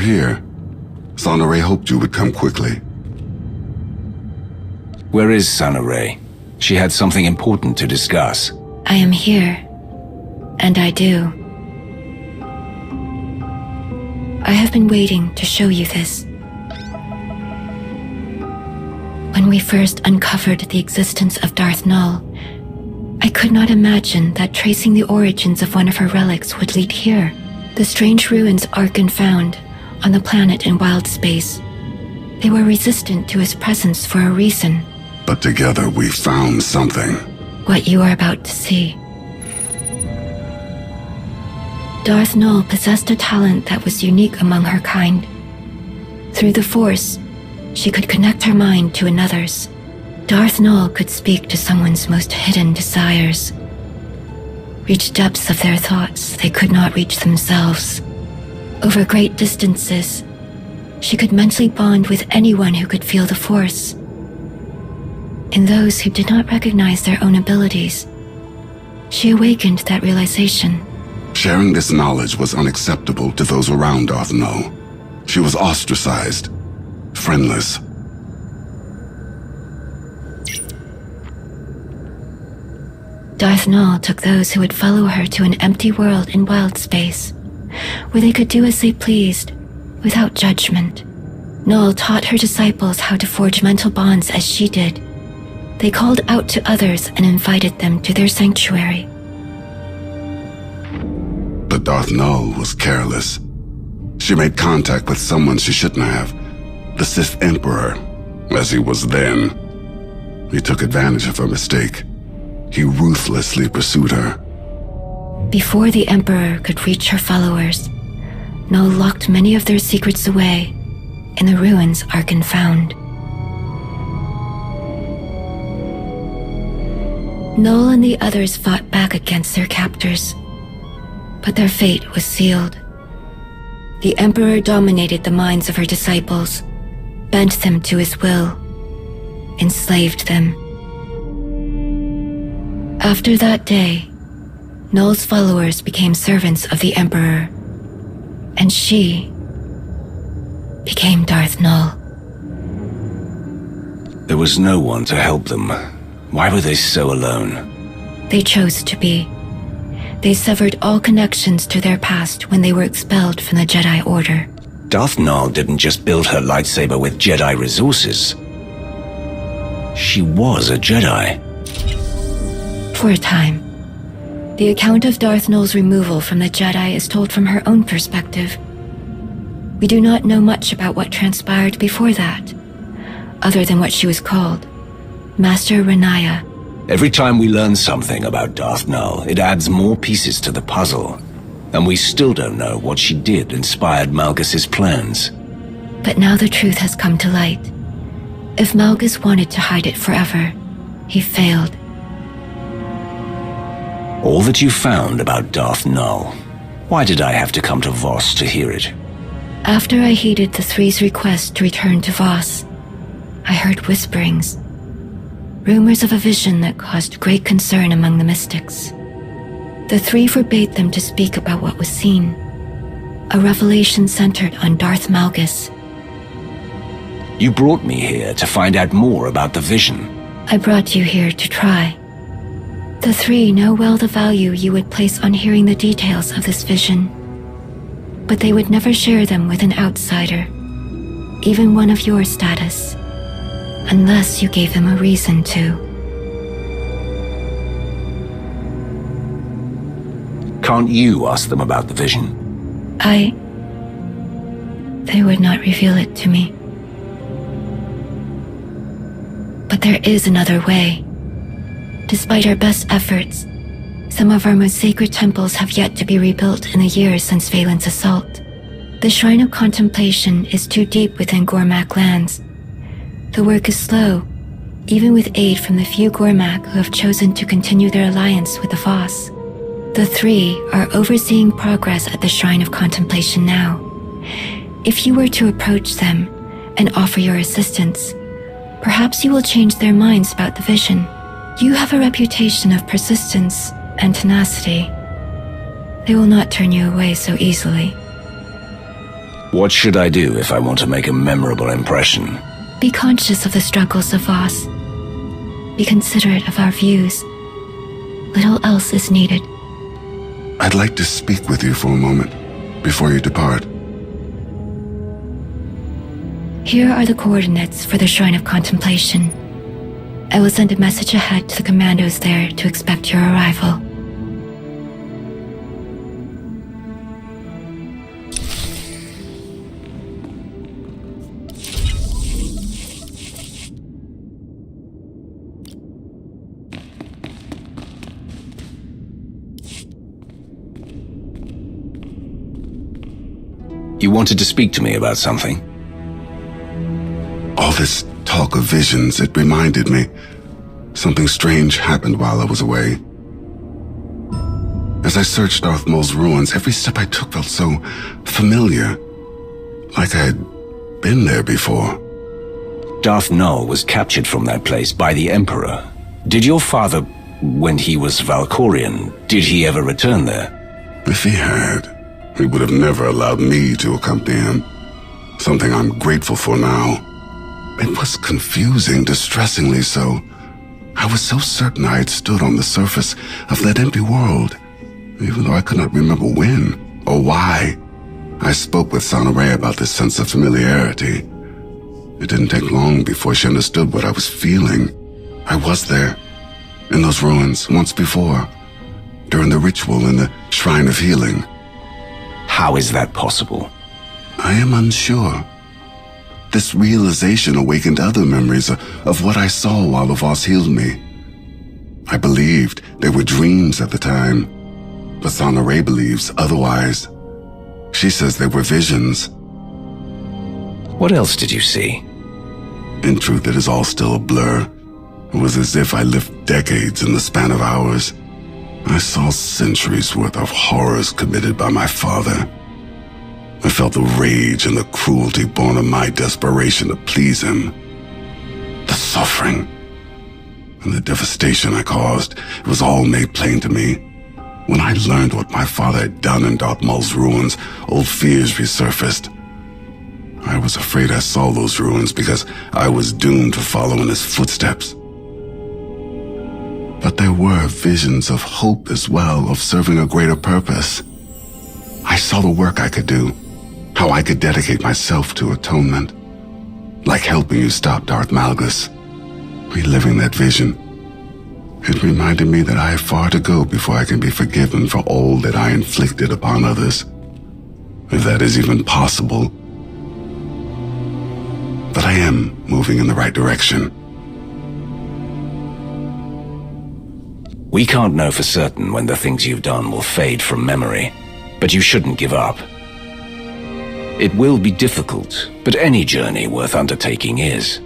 here. SWTOR hoped you would come quickly. Where is SWTOR? She had something important to discuss. I am here, and I do. I have been waiting to show you this. When we first uncovered the existence of Darth Nul, I could not imagine that tracing the origins of one of her relics would lead here. The strange ruins Arkan found on the planet in wild space. They were resistant to his presence for a reason. But together we found something. What you are about to see. Darth Nul possessed a talent that was unique among her kind. Through the Force, she could connect her mind to another's. Darth Nul could speak to someone's most hidden desires, reach depths of their thoughts they could not reach themselves. Over great distances, she could mentally bond with anyone who could feel the Force. In those who did not recognize their own abilities, she awakened that realization. Sharing this knowledge was unacceptable to those around Darth Nul. She was ostracized, friendless. Darth Nul took those who would follow her to an empty world in wild space, where they could do as they pleased, without judgment. Nul taught her disciples how to forge mental bonds as she did. They called out to others and invited them to their sanctuary. But Darth Nul was careless. She made contact with someone she shouldn't have. The Sith Emperor, as he was then. He took advantage of her mistake. He ruthlessly pursued her. Before the Emperor could reach her followers, Nul locked many of their secrets away in the ruins Arkan found. Nul and the others fought back against their captors, but their fate was sealed. The Emperor dominated the minds of her disciples, bent them to his will, enslaved them. After that day, Nul's followers became servants of the Emperor, and she became Darth Nul. There was no one to help them. Why were they so alone? They chose to be. They severed all connections to their past when they were expelled from the Jedi Order. Darth Nul didn't just build her lightsaber with Jedi resources. She was a Jedi. For a time. The account of Darth Nul's removal from the Jedi is told from her own perspective. We do not know much about what transpired before that, other than what she was called, Master Renaya. Every time we learn something about Darth Nul, it adds more pieces to the puzzle. And we still don't know what she did inspired Malgus's plans. But now the truth has come to light. If Malgus wanted to hide it forever, he failed. All that you found about Darth Nul, why did I have to come to Voss to hear it? After I heeded the Three's request to return to Voss, I heard whisperings. Rumors of a vision that caused great concern among the mystics. The Three forbade them to speak about what was seen. A revelation centered on Darth Malgus. You brought me here to find out more about the vision. I brought you here to try. The Three know well the value you would place on hearing the details of this vision. But they would never share them with an outsider, even one of your status, unless you gave them a reason to. Can't you ask them about the vision? They would not reveal it to me. But there is another way. Despite our best efforts, some of our most sacred temples have yet to be rebuilt in the years since Valen's assault. The Shrine of Contemplation is too deep within Gormak lands. The work is slow, even with aid from the few Gormak who have chosen to continue their alliance with the Voss. The Three are overseeing progress at the Shrine of Contemplation now. If you were to approach them and offer your assistance, perhaps you will change their minds about the vision. You have a reputation of persistence and tenacity. They will not turn you away so easily. What should I do if I want to make a memorable impression? Be conscious of the struggles of Voss. Be considerate of our views. Little else is needed. I'd like to speak with you for a moment before you depart. Here are the coordinates for the Shrine of Contemplation. I will send a message ahead to the commandos there to expect your arrival. You wanted to speak to me about something? All this talk of visions, it reminded me. Something strange happened while I was away. As I searched Darth Maul's ruins, every step I took felt so familiar. Like I had been there before. Darth Null was captured from that place by the Emperor. Did your father, when he was Valkorian, did he ever return there? If he had, he would have never allowed me to accompany him. Something I'm grateful for now. It was confusing, distressingly so. I was so certain I had stood on the surface of that empty world, even though I could not remember when or why. I spoke with Sonoray about this sense of familiarity. It didn't take long before she understood what I was feeling. I was there, in those ruins, once before, during the ritual in the Shrine of Healing. How is that possible? I am unsure. This realization awakened other memories of what I saw while the Voss healed me. I believed they were dreams at the time, but Sonoray believes otherwise. She says they were visions. What else did you see? In truth, it is all still a blur. It was as if I lived decades in the span of hours. I saw centuries worth of horrors committed by my father. I felt the rage and the cruelty born of my desperation to please him. The suffering and the devastation I caused, it was all made plain to me. When I learned what my father had done in Darth Maul's ruins, old fears resurfaced. I was afraid I saw those ruins because I was doomed to follow in his footsteps. But there were visions of hope as well, of serving a greater purpose. I saw the work I could do, how I could dedicate myself to atonement, like helping you stop Darth Malgus. Reliving that vision, it reminded me that I have far to go before I can be forgiven for all that I inflicted upon others, if that is even possible. But I am moving in the right direction. We can't know for certain when the things you've done will fade from memory, but you shouldn't give up. It will be difficult, but any journey worth undertaking is.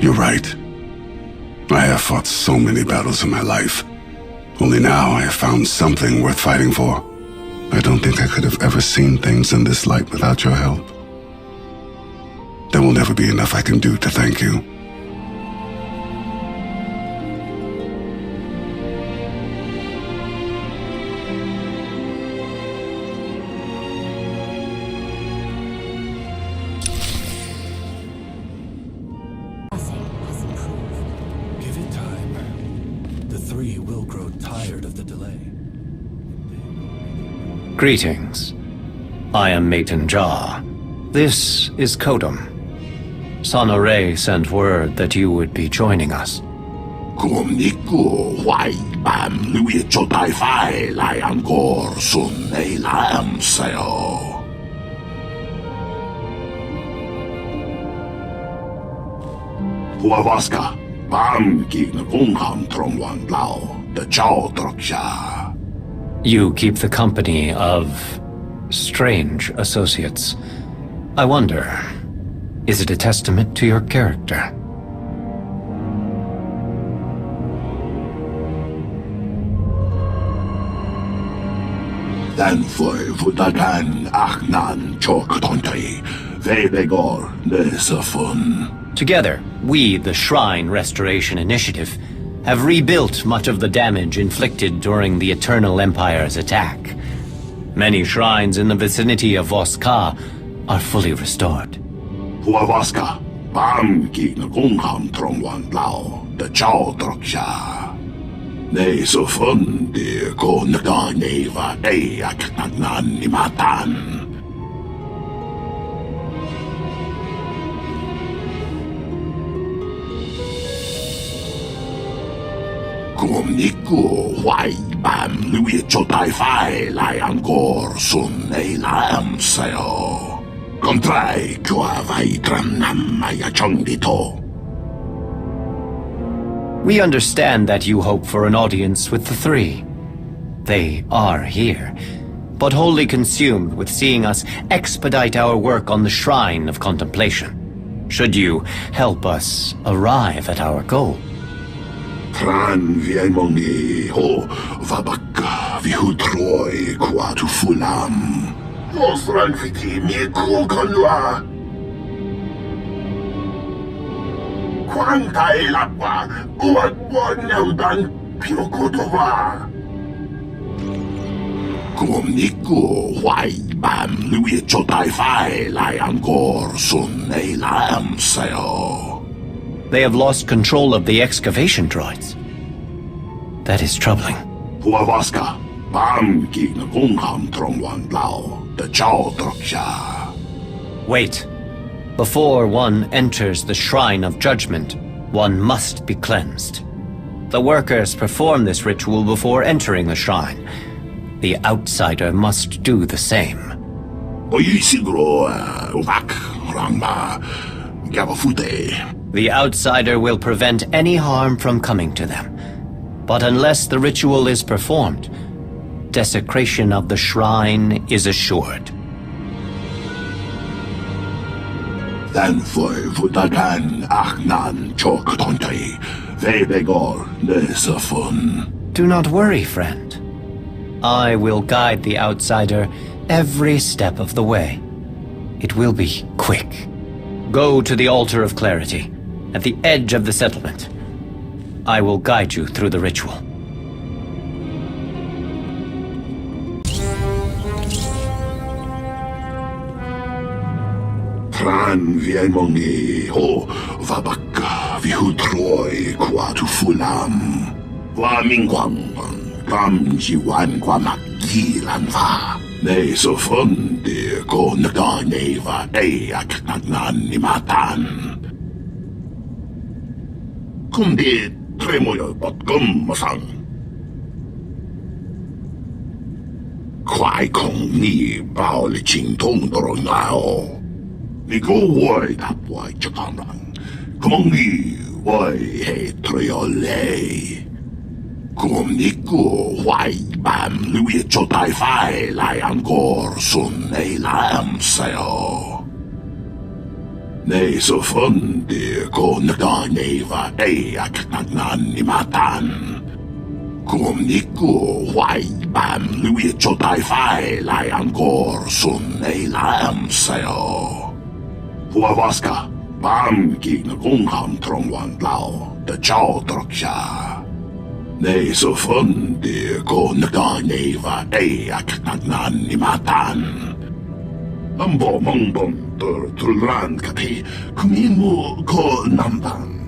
You're right. I have fought so many battles in my life. Only now I have found something worth fighting for. I don't think I could have ever seen things in this light without your help. There will never be enough I can do to thank you. Greetings. I am Maton Jah. This is Kodum. Sonoray sent word that you would be joining us. You keep the company of strange associates. I wonder, is it a testament to your character? Together, we, the Shrine Restoration Initiative, have rebuilt much of the damage inflicted during the Eternal Empire's attack. Many shrines in the vicinity of Voska are fully restored. Huavaska, Pamki na Gungham Trongwan Lao, the Chow Troksha. Ne so fundi ko naganeva ayak nagnan ni matan. Kung niku huay bam lui cho tai fai lai angkor sun ei lam sayo. Kontrai kua vai tram nam maya chong dito. We understand that you hope for an audience with the three. They are here, but wholly consumed with seeing us expedite our work on the Shrine of Contemplation. Should you help us arrive at our goal? Tran vi mongi ho vabaka vi hudroi kua tu fulam. Osran fiti mi ku konwa. Kwang tai lapwa uat bon neudan piokotova. Kum niku huay bam lui cho tai fai lai angkor sun ei lam sayo. They have lost control of the excavation droids. That is troubling. Huavaska, Pamki na Gungham Trongwan Lao, the Chow Troksha. Wait. Before one enters the Shrine of Judgment, one must be cleansed. The workers perform this ritual before entering the shrine. The outsider must do the same. Oyisigro, Uvak, Rangma, Gabafute. The outsider will prevent any harm from coming to them. But unless the ritual is performed, desecration of the shrine is assured. Dan foi vutagan achnan chok tontai, vebegor nesafun. Do not worry, friend. I will guide the outsider every step of the way. It will be quick. Go to the Altar of Clarity, at the edge of the settlement. I will guide you through the ritual. Tran vi mongi ho vabaka vi hudroi kua tu fulam. Wa mingwang kam jiwan kwa magilan va. Ne so fundi ko naganeva ayak nagnan ni matan. Kundi tremoyo potkum masang. Kwai kong ni bao li ching tong doro ngao. Ni go wai tap wai chakamrang. Kong ni wai he triole. Kung ni go wai bam lui cho tai fai lai angkor sun ei lam sayo. Ne so fundi ko naganeva ayak nagnan ni matan. Kung ni go wai bam lui cho tai fai lai angkor sun ei lam sayo. Huavaska, Pamki na Gungham Trongwan Lao, the Chow Troksha. Ne so fundi ko naganeva ayak nagnan ni matan. Ambo mongbon tur tulran kati kumin mo ko nambang.